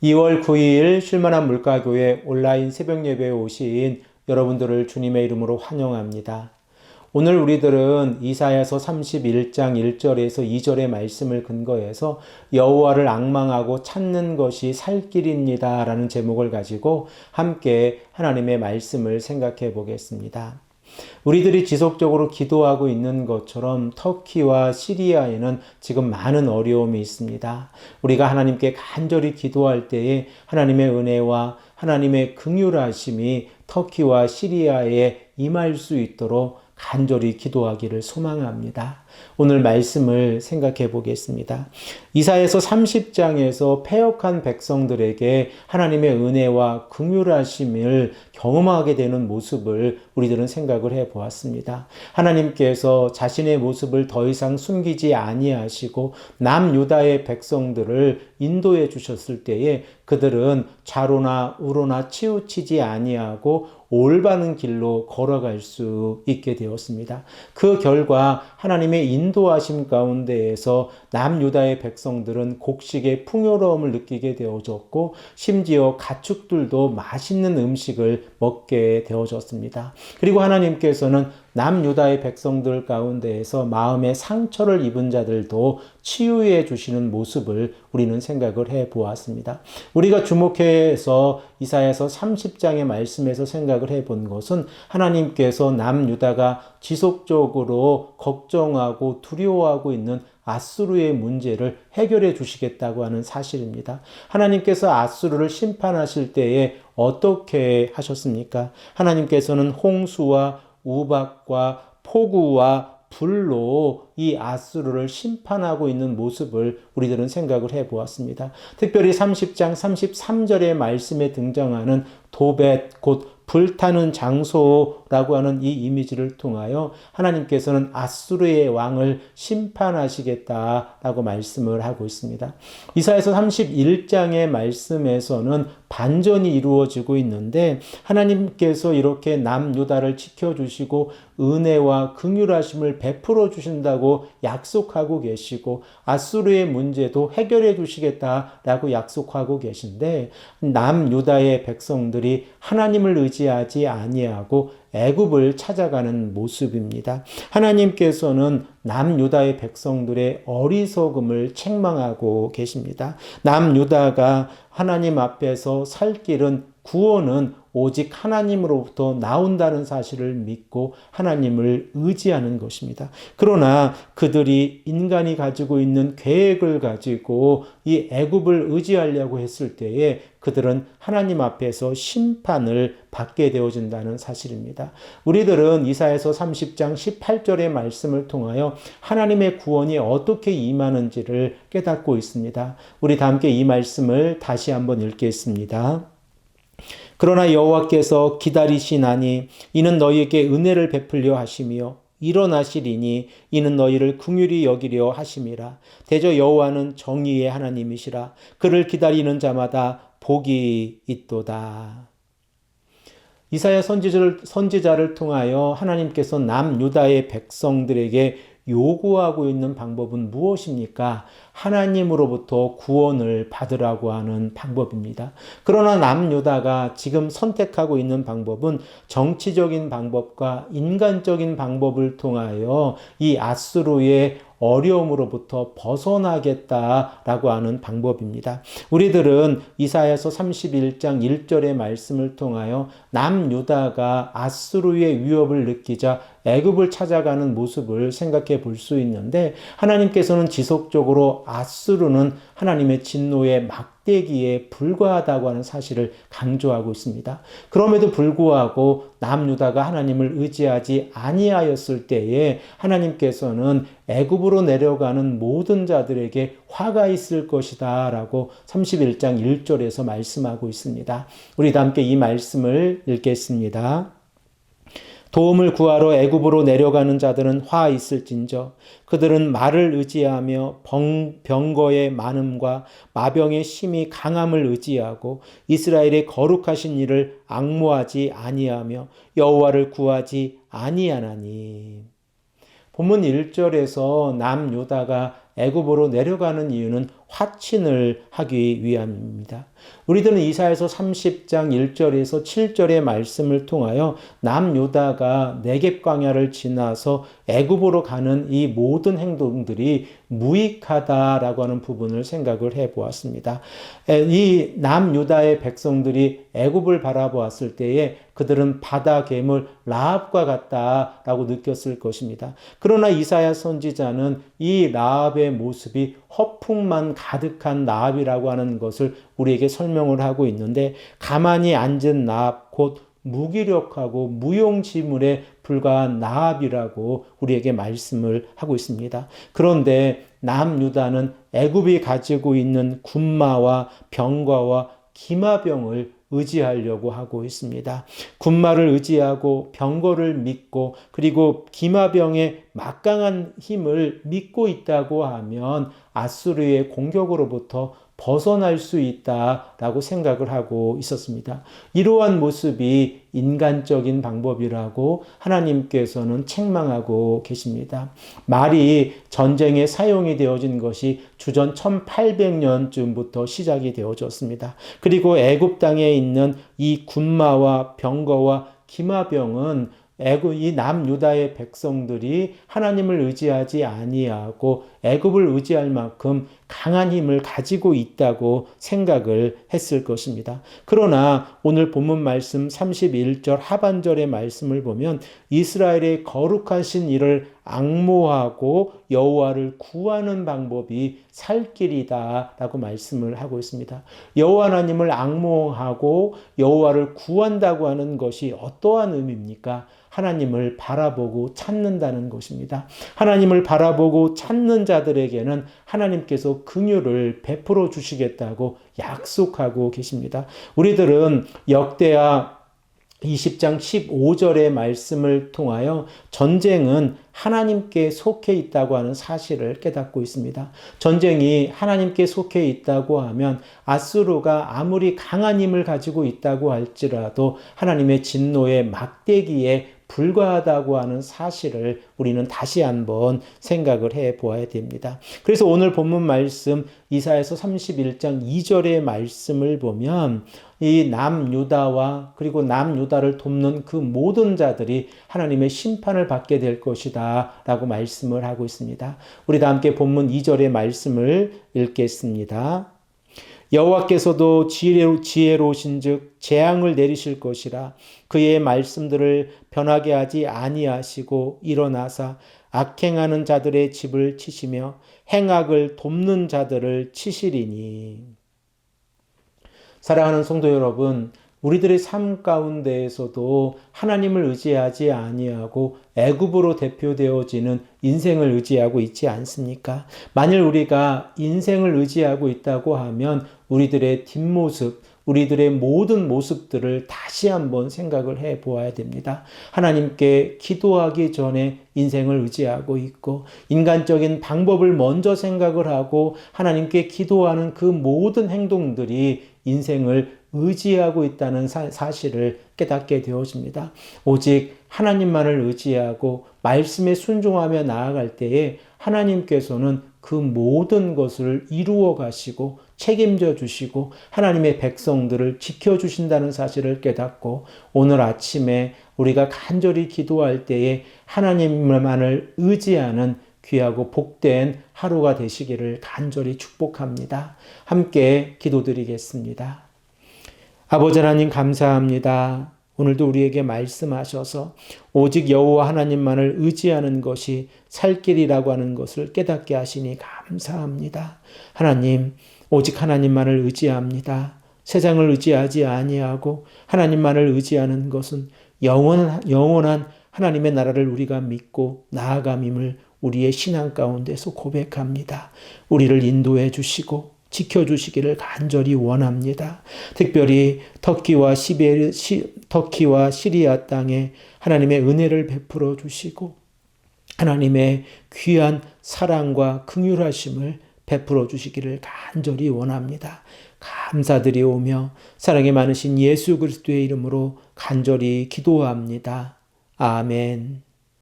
2월 9일 쉴만한 물가교회 온라인 새벽 예배에 오신 여러분들을 주님의 이름으로 환영합니다. 오늘 우리들은 이사야서 31장 1절에서 2절의 말씀을 근거해서 여호와를 앙망하고 찾는 것이 살 길입니다 라는 제목을 가지고 함께 하나님의 말씀을 생각해 보겠습니다. 우리들이 지속적으로 기도하고 있는 것처럼 터키와 시리아에는 지금 많은 어려움이 있습니다. 우리가 하나님께 간절히 기도할 때에 하나님의 은혜와 하나님의 긍휼하심이 터키와 시리아에 임할 수 있도록 간절히 기도하기를 소망합니다. 오늘 말씀을 생각해 보겠습니다. 이사야서 30장에서 패역한 백성들에게 하나님의 은혜와 긍휼하심을 경험하게 되는 모습을 우리들은 생각을 해 보았습니다. 하나님께서 자신의 모습을 더 이상 숨기지 아니하시고 남유다의 백성들을 인도해 주셨을 때에 그들은 좌로나 우로나 치우치지 아니하고 올바른 길로 걸어갈 수 있게 되었습니다. 그 결과 하나님의 인도하심 가운데에서 남유다의 백성들은 곡식의 풍요로움을 느끼게 되어졌고 심지어 가축들도 맛있는 음식을 먹게 되어졌습니다. 그리고 하나님께서는 남유다의 백성들 가운데에서 마음의 상처를 입은 자들도 치유해 주시는 모습을 우리는 생각을 해 보았습니다. 우리가 주목해서 이사야서 30장의 말씀에서 생각을 해 본 것은 하나님께서 남유다가 지속적으로 걱정하고 두려워하고 있는 아수르의 문제를 해결해 주시겠다고 하는 사실입니다. 하나님께서 아수르를 심판하실 때에 어떻게 하셨습니까? 하나님께서는 홍수와 우박과 폭우와 불로 이 아수르를 심판하고 있는 모습을 우리들은 생각을 해 보았습니다. 특별히 30장 33절의 말씀에 등장하는 도벳 곧 불타는 장소라고 하는 이 이미지를 통하여 하나님께서는 아수르의 왕을 심판하시겠다라고 말씀을 하고 있습니다. 이사야서 31장의 말씀에서는 반전이 이루어지고 있는데 하나님께서 이렇게 남유다를 지켜주시고 은혜와 긍휼하심을 베풀어 주신다고 약속하고 계시고 아수르의 문제도 해결해 주시겠다라고 약속하고 계신데 남유다의 백성들이 하나님을 의지하지 아니하고 애굽을 찾아가는 모습입니다. 하나님께서는 남유다의 백성들의 어리석음을 책망하고 계십니다. 남유다가 하나님 앞에서 살 길은 구원은 오직 하나님으로부터 나온다는 사실을 믿고 하나님을 의지하는 것입니다. 그러나 그들이 인간이 가지고 있는 계획을 가지고 이 애굽을 의지하려고 했을 때에 그들은 하나님 앞에서 심판을 받게 되어진다는 사실입니다. 우리들은 이사야서 30장 18절의 말씀을 통하여 하나님의 구원이 어떻게 임하는지를 깨닫고 있습니다. 우리 다 함께 이 말씀을 다시 한번 읽겠습니다. 그러나 여호와께서 기다리시나니 이는 너희에게 은혜를 베풀려 하시며 일어나시리니 이는 너희를 긍휼히 여기려 하심이라. 대저 여호와는 정의의 하나님이시라. 그를 기다리는 자마다 복이 있도다. 이사야 선지자를 통하여 하나님께서 남유다의 백성들에게 요구하고 있는 방법은 무엇입니까? 하나님으로부터 구원을 받으라고 하는 방법입니다. 그러나 남유다가 지금 선택하고 있는 방법은 정치적인 방법과 인간적인 방법을 통하여 이 아수르의 어려움으로부터 벗어나겠다라고 하는 방법입니다. 우리들은 이사야서 31장 1절의 말씀을 통하여 남유다가 아수르의 위협을 느끼자 애굽을 찾아가는 모습을 생각해 볼 수 있는데 하나님께서는 지속적으로 아수르는 하나님의 진노의 막대기에 불과하다고 하는 사실을 강조하고 있습니다. 그럼에도 불구하고 남유다가 하나님을 의지하지 아니하였을 때에 하나님께서는 애굽으로 내려가는 모든 자들에게 화가 있을 것이다 라고 31장 1절에서 말씀하고 있습니다. 우리 다 함께 이 말씀을 읽겠습니다. 도움을 구하러 애굽으로 내려가는 자들은 화 있을진저 그들은 말을 의지하며 병거의 많음과 마병의 심히 강함을 의지하고 이스라엘의 거룩하신 이를 앙모하지 아니하며 여호와를 구하지 아니하나니. 본문 1절에서 남유다가 애굽으로 내려가는 이유는 화친을 하기 위함입니다. 우리들은 이사야서 30장 1절에서 7절의 말씀을 통하여 남유다가 네겝 광야를 지나서 애굽으로 가는 이 모든 행동들이 무익하다라고 하는 부분을 생각을 해보았습니다. 이 남유다의 백성들이 애굽을 바라보았을 때에 그들은 바다 괴물 라합과 같다라고 느꼈을 것입니다. 그러나 이사야 선지자는 이 라합의 모습이 허풍만 가득한 라합이라고 하는 것을 우리에게 설명을 하고 있는데, 가만히 앉은 라합 곧 무기력하고 무용지물에 불과한 라합이라고 우리에게 말씀을 하고 있습니다. 그런데 남유다는 애굽이 가지고 있는 군마와 병과와 기마병을 의지하려고 하고 있습니다. 군마를 의지하고 병거를 믿고 그리고 기마병의 막강한 힘을 믿고 있다고 하면 아수르의 공격으로부터 벗어날 수 있다라고 생각을 하고 있었습니다. 이러한 모습이 인간적인 방법이라고 하나님께서는 책망하고 계십니다. 말이 전쟁에 사용이 되어진 것이 주전 1800년쯤부터 시작이 되어졌습니다. 그리고 애굽 땅에 있는 이 군마와 병거와 기마병은 이 남유다의 백성들이 하나님을 의지하지 아니하고 애굽을 의지할 만큼 강한 힘을 가지고 있다고 생각을 했을 것입니다. 그러나 오늘 본문 말씀 31절 하반절의 말씀을 보면 이스라엘의 거룩하신 이를 앙모하고 여호와를 구하는 방법이 살 길이다라고 말씀을 하고 있습니다. 여호와 하나님을 앙모하고 여호와를 구한다고 하는 것이 어떠한 의미입니까? 하나님을 바라보고 찾는다는 것입니다. 하나님을 바라보고 찾는 자들에게는 하나님께서 긍휼을 베풀어 주시겠다고 약속하고 계십니다. 우리들은 역대하 20장 15절의 말씀을 통하여 전쟁은 하나님께 속해 있다고 하는 사실을 깨닫고 있습니다. 전쟁이 하나님께 속해 있다고 하면 아수르가 아무리 강한 힘을 가지고 있다고 할지라도 하나님의 진노의 막대기에 불과하다고 하는 사실을 우리는 다시 한번 생각을 해 보아야 됩니다. 그래서 오늘 본문 말씀 이사야서 31장 2절의 말씀을 보면 이 남유다와 그리고 남유다를 돕는 그 모든 자들이 하나님의 심판을 받게 될 것이다 라고 말씀을 하고 있습니다. 우리 다 함께 본문 2절의 말씀을 읽겠습니다. 여호와께서도 지혜로우신즉 재앙을 내리실 것이라. 그의 말씀들을 변하게 하지 아니하시고 일어나사 악행하는 자들의 집을 치시며 행악을 돕는 자들을 치시리니. 사랑하는 성도 여러분, 우리들의 삶 가운데에서도 하나님을 의지하지 아니하고 애굽으로 대표되어지는 인생을 의지하고 있지 않습니까? 만일 우리가 인생을 의지하고 있다고 하면 우리들의 뒷모습, 우리들의 모든 모습들을 다시 한번 생각을 해 보아야 됩니다. 하나님께 기도하기 전에 인생을 의지하고 있고 인간적인 방법을 먼저 생각을 하고 하나님께 기도하는 그 모든 행동들이 인생을 의지하고 있다는 사실을 깨닫게 되어집니다. 오직 하나님만을 의지하고 말씀에 순종하며 나아갈 때에 하나님께서는 그 모든 것을 이루어 가시고 책임져 주시고 하나님의 백성들을 지켜주신다는 사실을 깨닫고 오늘 아침에 우리가 간절히 기도할 때에 하나님만을 의지하는 귀하고 복된 하루가 되시기를 간절히 축복합니다. 함께 기도드리겠습니다. 아버지 하나님 감사합니다. 오늘도 우리에게 말씀하셔서 오직 여호와 하나님만을 의지하는 것이 살 길이라고 하는 것을 깨닫게 하시니 감사합니다. 하나님, 오직 하나님만을 의지합니다. 세상을 의지하지 아니하고 하나님만을 의지하는 것은 영원한 하나님의 나라를 우리가 믿고 나아감임을 우리의 신앙 가운데서 고백합니다. 우리를 인도해 주시고 지켜주시기를 간절히 원합니다. 특별히 터키와 시리아 땅에 하나님의 은혜를 베풀어 주시고 하나님의 귀한 사랑과 긍휼하심을 베풀어 주시기를 간절히 원합니다. 감사드리오며 사랑이 많으신 예수 그리스도의 이름으로 간절히 기도합니다. 아멘.